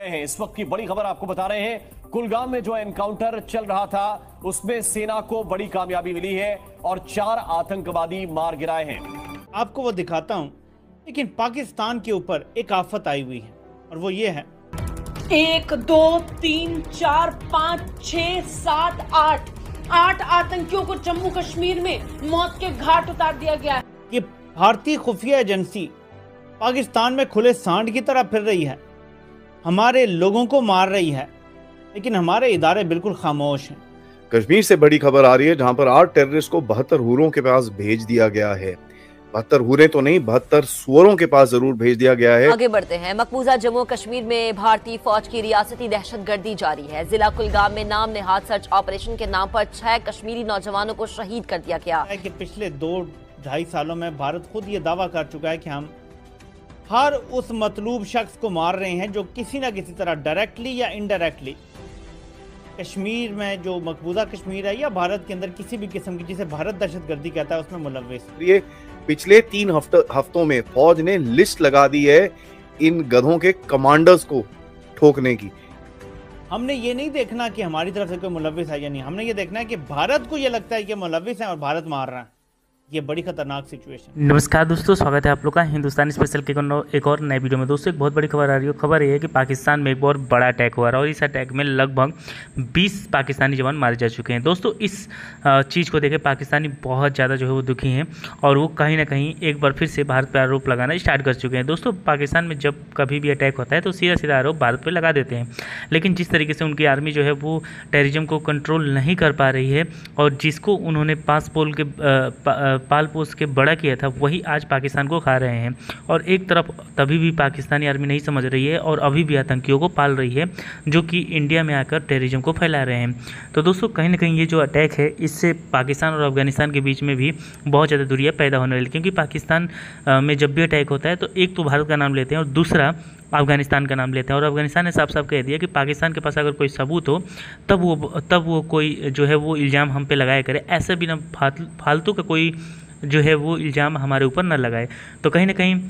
हैं। इस वक्त की बड़ी खबर आपको बता रहे हैं, कुलगाम में जो एनकाउंटर चल रहा था उसमें सेना को बड़ी कामयाबी मिली है और 4 आतंकवादी मार गिराए हैं। आपको वो दिखाता हूं, लेकिन पाकिस्तान के ऊपर एक आफत आई हुई है और वो ये है 1 2 3 4 5 6 7 8 आतंकियों को जम्मू कश्मीर में मौत के घाट उतार दिया गया है। ये भारतीय खुफिया एजेंसी पाकिस्तान में खुले सांड की तरह फिर रही है, हमारे लोगों को मार रही है, लेकिन हमारे इदारे बिल्कुल खामोश हैं। कश्मीर से बड़ी खबर आ रही है जहां पर 8 टेररिस्ट को 72 हूरों के पास भेज दिया गया है। 72 हूरे तो नहीं, 72 सुअरों के पास जरूर भेज दिया गया है। आगे बढ़ते हैं। मकबूजा जम्मू कश्मीर में भारतीय फौज की रियासती दहशतगर्दी जारी है। जिला कुलगाम में नाम नेहाद सर्च ऑपरेशन के नाम पर 6 कश्मीरी नौजवानों को शहीद कर दिया गया है कि पिछले 2-2.5 सालों में भारत खुद ये दावा कर चुका है कि हम हर उस मतलूब शख्स को मार रहे हैं जो किसी ना किसी तरह डायरेक्टली या इनडायरेक्टली कश्मीर में, जो मकबूजा कश्मीर है या भारत के अंदर किसी भी किस्म की, जिसे भारत दहशतगर्दी कहता है, उसमें मुलव्विस। ये पिछले 3 हफ्तों में फौज ने लिस्ट लगा दी है इन गधों के कमांडर्स को ठोकने की। हमने ये नहीं देखना कि हमारी तरफ से कोई मुलव्विस है या नहीं, हमने ये देखना है कि भारत को ये लगता है कि मुलव्विस है और भारत मार रहा है। ये बड़ी खतरनाक सिचुएशन। नमस्कार दोस्तों, स्वागत है आप लोग का हिंदुस्तानी स्पेशल के एक और नए वीडियो में। दोस्तों एक बहुत बड़ी खबर आ रही है। खबर ये है कि पाकिस्तान में एक बहुत बड़ा अटैक हुआ है और इस अटैक में लगभग 20 पाकिस्तानी जवान मारे जा चुके हैं। दोस्तों इस चीज़ को देखे पाकिस्तानी बहुत ज़्यादा जो है वो दुखी हैं और वो कहीं ना कहीं एक बार फिर से भारत पर आरोप लगाना स्टार्ट कर चुके हैं। दोस्तों पाकिस्तान में जब कभी भी अटैक होता है तो सीधा सीधा आरोप भारत पर लगा देते हैं, लेकिन जिस तरीके से उनकी आर्मी जो है वो टेररिज्म को कंट्रोल नहीं कर पा रही है और जिसको उन्होंने पाल पोस के बड़ा किया था वही आज पाकिस्तान को खा रहे हैं। और एक तरफ तभी भी पाकिस्तानी आर्मी नहीं समझ रही है और अभी भी आतंकियों को पाल रही है जो कि इंडिया में आकर टेररिज्म को फैला रहे हैं। तो दोस्तों कहीं ना कहीं ये जो अटैक है इससे पाकिस्तान और अफगानिस्तान के बीच में भी बहुत ज़्यादा दूरियां पैदा होने वाली, क्योंकि पाकिस्तान में जब भी अटैक होता है तो एक तो भारत का नाम लेते हैं और दूसरा अफगानिस्तान का नाम लेते हैं। और अफगानिस्तान ने साफ साफ कह दिया कि पाकिस्तान के पास अगर कोई सबूत हो तब वो कोई जो है वो इल्ज़ाम हम पे लगाया करे, ऐसे बिना फालतू का कोई जो है वो इल्ज़ाम हमारे ऊपर न लगाए। तो कहीं ना कहीं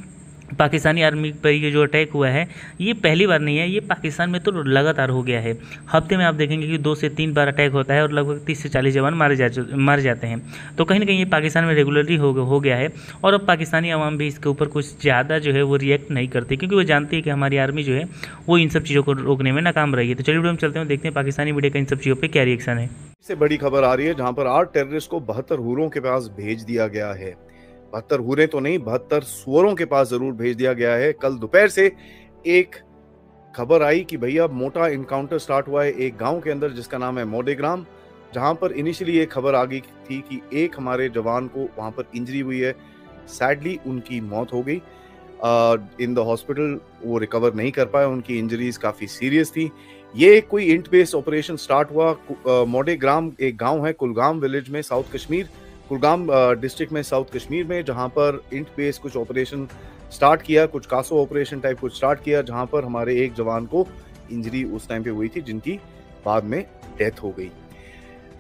पाकिस्तानी आर्मी पर ये जो अटैक हुआ है ये पहली बार नहीं है, ये पाकिस्तान में तो लगातार हो गया है। हफ्ते में आप देखेंगे कि 2 से 3 बार अटैक होता है और लगभग 30 से 40 जवान मारे जाते हैं। तो कहीं ना कहीं ये पाकिस्तान में रेगुलरली हो गया है और अब पाकिस्तानी अवाम भी इसके ऊपर कुछ ज़्यादा जो है वो रिएक्ट नहीं करती, क्योंकि वो जानती है कि हमारी आर्मी जो है वो इन सब चीज़ों को रोकने में नाकाम रही है। तो चलिए वीडियो में चलते हैं, देखते हैं पाकिस्तानी मीडिया का इन सब चीज़ों पर क्या रिएक्शन है। इससे बड़ी खबर आ रही है जहां पर 8 टेररिस्ट को 72 हूरों के पास भेज दिया गया है। 72 हूरे तो नहीं, 72 सुअरों के पास जरूर भेज दिया गया है। कल दोपहर से एक खबर आई कि भैया मोटा इनकाउंटर स्टार्ट हुआ है एक गांव के अंदर जिसका नाम है मोडेग्राम, जहां पर इनिशियली एक खबर आ गई थी कि एक हमारे जवान को वहां पर इंजरी हुई है। सैडली उनकी मौत हो गई इन द हॉस्पिटल, वो रिकवर नहीं कर पाए, उनकी इंजरीज काफी सीरियस थी। ये कोई इंट बेस्ड ऑपरेशन स्टार्ट हुआ। मोडेग्राम एक गांव है कुलगाम विलेज में, साउथ कश्मीर, कुलगाम डिस्ट्रिक्ट में, साउथ कश्मीर में, जहां पर इंट बेस्ड कुछ ऑपरेशन स्टार्ट किया, कुछ कासो ऑपरेशन टाइप कुछ स्टार्ट किया, जहां पर हमारे एक जवान को इंजरी उस टाइम पे हुई थी जिनकी बाद में डेथ हो गई।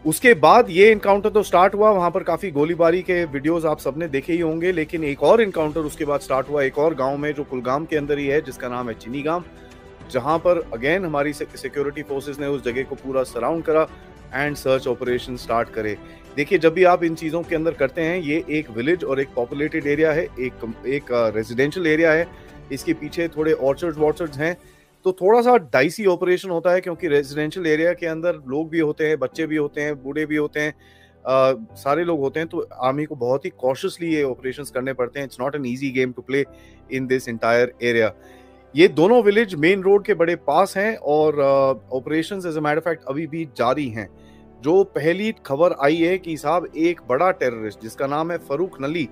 उसके बाद ये इनकाउंटर तो स्टार्ट हुआ, वहां पर काफी गोलीबारी के वीडियोस आप सबने देखे ही होंगे, लेकिन एक और इनकाउंटर उसके बाद स्टार्ट हुआ एक और गांव में जो कुलगाम के अंदर ही है, जिसका नाम है चिनीगाम, जहां पर अगेन हमारी सिक्योरिटी फोर्सेस ने उस जगह को पूरा सराउंड करा एंड सर्च ऑपरेशन स्टार्ट करे। देखिए जब भी आप इन चीज़ों के अंदर करते हैं, ये एक विलेज और एक पॉपुलेटेड एरिया है, एक रेजिडेंशियल एरिया है, इसके पीछे थोड़े ऑर्चर्ड्स हैं, तो थोड़ा सा डाइसी ऑपरेशन होता है, क्योंकि रेजिडेंशियल एरिया के अंदर लोग भी होते हैं, बच्चे भी होते हैं, बूढ़े भी होते हैं, सारे लोग होते हैं, तो आर्मी को बहुत ही कॉशियसली ये ऑपरेशंस करने पड़ते हैं। It's not an easy game to play in this entire area. ये दोनों विलेज मेन रोड के बड़े पास हैं और operations as a matter of fact अभी भी जारी हैं। जो पहली खबर आई है कि साहब एक बड़ा टेररिस्ट जिसका नाम है फरूक नली,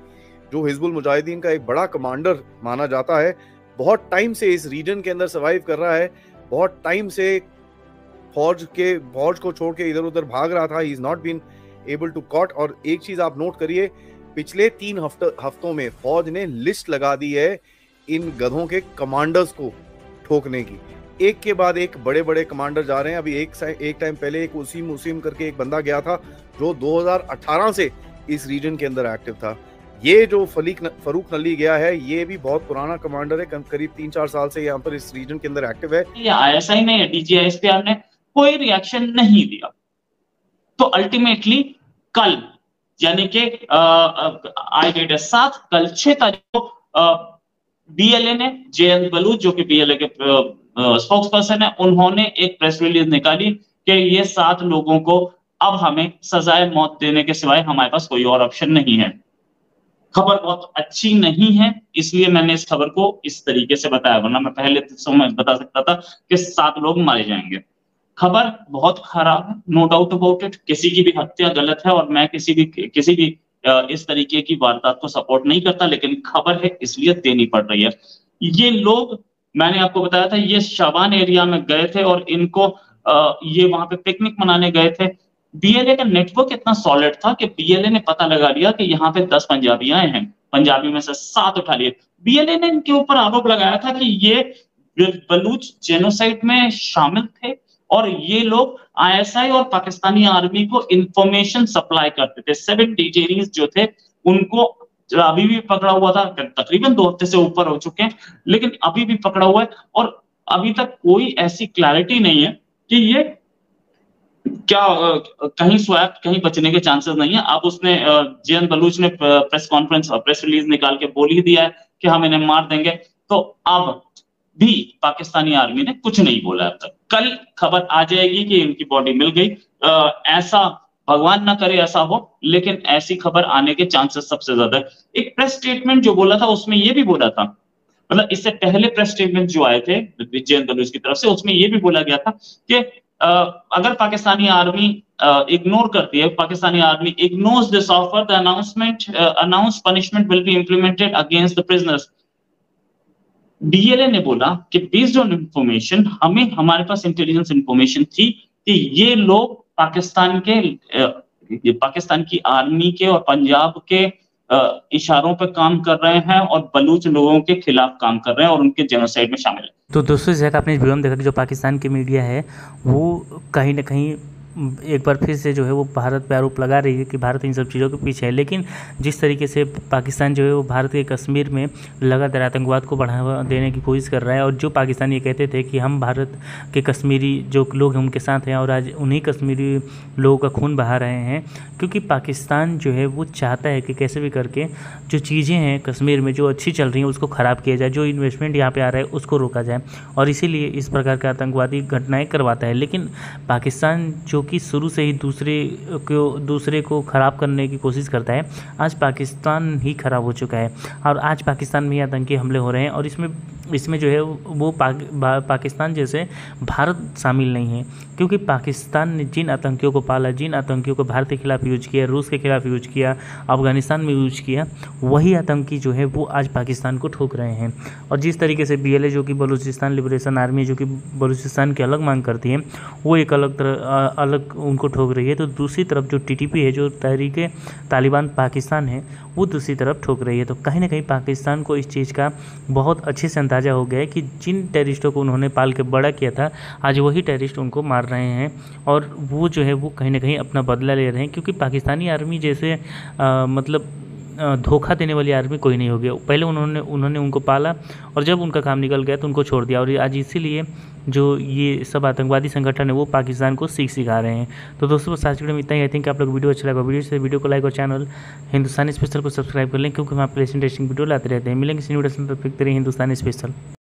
जो हिजबुल मुजाहिदीन का एक बड़ा कमांडर माना जाता है, बहुत टाइम से इस रीजन के अंदर सर्वाइव कर रहा है, बहुत टाइम से फौज को छोड़ के इधर उधर भाग रहा था, he is not been able to caught. और एक चीज आप नोट करिए, पिछले 3 हफ्तों में फौज ने लिस्ट लगा दी है इन गधों के कमांडर्स को ठोकने की। एक के बाद एक बड़े बड़े कमांडर जा रहे हैं। अभी एक टाइम पहले एक उसीम करके एक बंदा गया था जो 2018 से इस रीजन के अंदर एक्टिव था। ये जो फरूक नली गया है, ये भी बहुत पुराना कमांडर है, करीब 3-4 साल से यहाँ पर इस रीजन के अंदर एक्टिव है। ये ISI ने या DGISPR ने कोई रिएक्शन नहीं दिया। तो अल्टीमेटली कल यानी कि आज डेट है 7, कल 6 तारीख को BLA ने, JN बलूच जो कि BLA के स्पोक्स पर्सन है, उन्होंने एक प्रेस रिलीज निकाली कि ये 7 लोगों को अब हमें सजाए मौत देने के सिवाय हमारे पास कोई और ऑप्शन नहीं है। खबर बहुत अच्छी नहीं है, इसलिए मैंने इस खबर को इस तरीके से बताया, वरना मैं पहले समय बता सकता था कि 7 लोग मारे जाएंगे। खबर बहुत खराब है, नो डाउट अबाउट इट। किसी की भी हत्या गलत है और मैं किसी भी इस तरीके की वारदात को सपोर्ट नहीं करता, लेकिन खबर है इसलिए देनी पड़ रही है। ये लोग, मैंने आपको बताया था, ये शाबान एरिया में गए थे और इनको ये वहां पे पिकनिक मनाने गए थे। BLA का नेटवर्क इतना सॉलिड था कि BLA ने पता लगा लिया कि यहाँ पे 10 पंजाबी आए हैं, पंजाबी में से 7 उठा लिए। BLA ने इनके ऊपर आरोप लगाया था कि ये बलूच जेनोसाइड में शामिल थे और ये लोग ISI और पाकिस्तानी आर्मी को इंफॉर्मेशन सप्लाई करते थे। 7 डिटेनीज जो थे उनको अभी भी पकड़ा हुआ था, तकरीबन 2 हफ्ते से ऊपर हो चुके हैं, लेकिन अभी भी पकड़ा हुआ है और अभी तक कोई ऐसी क्लैरिटी नहीं है कि ये क्या कहीं स्वैप, कहीं बचने के चांसेस नहीं है। अब उसने JN बलूच ने प्रेस रिलीज निकाल के बोल ही दिया है कि हम इन्हें मार देंगे। तो अब भी पाकिस्तानी आर्मी ने कुछ नहीं बोला अब तक। कल खबर आ जाएगी कि इनकी बॉडी मिल गई। ऐसा भगवान ना करे ऐसा हो, लेकिन ऐसी खबर आने के चांसेस सबसे ज्यादा है। एक प्रेस स्टेटमेंट जो बोला था उसमें ये भी बोला था, मतलब इससे पहले प्रेस स्टेटमेंट जो आए थे JN बलूच की तरफ से, उसमें ये भी बोला गया था कि अगर पाकिस्तानी आर्मी इग्नोर करती है, Pakistani army ignores this offer, the announce punishment will be implemented against the prisoners. BLA ने बोला कि बेस्ड ऑन इंफॉर्मेशन, हमारे पास इंटेलिजेंस इंफॉर्मेशन थी कि ये लोग पाकिस्तान की आर्मी के और पंजाब के इशारों पर काम कर रहे हैं और बलूच लोगों के खिलाफ काम कर रहे हैं और उनके जेनोसाइड में शामिल है। तो दोस्तों, जैसा आपने इस वीडियो में देखा कि जो पाकिस्तान की मीडिया है वो कहीं ना कहीं एक बार फिर से जो है वो भारत पे आरोप लगा रही है कि भारत इन सब चीज़ों के पीछे है। लेकिन जिस तरीके से पाकिस्तान जो है वो भारत के कश्मीर में लगातार आतंकवाद को बढ़ावा देने की कोशिश कर रहा है, और जो पाकिस्तान ये कहते थे कि हम भारत के कश्मीरी जो लोग हैं उनके साथ हैं, और आज उन्हीं कश्मीरी लोगों का खून बहा रहे हैं, क्योंकि पाकिस्तान जो है वो चाहता है कि कैसे भी करके जो चीज़ें हैं कश्मीर में जो अच्छी चल रही हैं उसको ख़राब किया जाए, जो इन्वेस्टमेंट यहाँ पे आ रहा है उसको रोका जाए, और इसीलिए इस प्रकार के आतंकवादी घटनाएं करवाता है। लेकिन पाकिस्तान जो कि शुरू से ही दूसरे को ख़राब करने की कोशिश करता है, आज पाकिस्तान ही ख़राब हो चुका है और आज पाकिस्तान में आतंकी हमले हो रहे हैं, और इसमें जो है वो पाकिस्तान जैसे भारत शामिल नहीं है, क्योंकि पाकिस्तान ने जिन आतंकियों को पाला, जिन आतंकियों को भारत के खिलाफ यूज किया, रूस के खिलाफ यूज किया, अफगानिस्तान में यूज किया, वही आतंकी जो है वो आज पाकिस्तान को ठोक रहे हैं। और जिस तरीके से BLA जो कि बलूचिस्तान लिबरेशन आर्मी जो कि बलूचिस्तान की अलग मांग करती है, वो एक अलग उनको ठोक रही है, तो दूसरी तरफ जो TTP है, जो तहरीके तालिबान पाकिस्तान है, वो दूसरी तरफ ठोक रही है। तो कहीं ना कहीं पाकिस्तान को इस चीज़ का बहुत अच्छे से अंदाज़ा हो गया है कि जिन टेररिस्टों को उन्होंने पाल के बड़ा किया था, आज वही टेररिस्ट उनको मार रहे हैं, और वो जो है वो कहीं ना कहीं अपना बदला ले रहे हैं, क्योंकि पाकिस्तानी आर्मी जैसे मतलब धोखा देने वाली आर्मी कोई नहीं हो गया। पहले उन्होंने उनको पाला और जब उनका काम निकल गया तो उनको छोड़ दिया, और आज इसीलिए जो ये सब आतंकवादी संगठन है वो पाकिस्तान को सिखा रहे हैं। तो दोस्तों, बस आज वीडियो में इतना ही। आई थिंक आप लोग वीडियो अच्छा लगा, वीडियो को लाइक और चैनल हिंदुस्तानी स्पेशल को सब्सक्राइब कर लें, क्योंकि हम आप इंटरेस्टिंग वीडियो लाते रहते हैं। मिलेंगे इस वीडियो में, तब तक हिंदुस्तानी स्पेशल।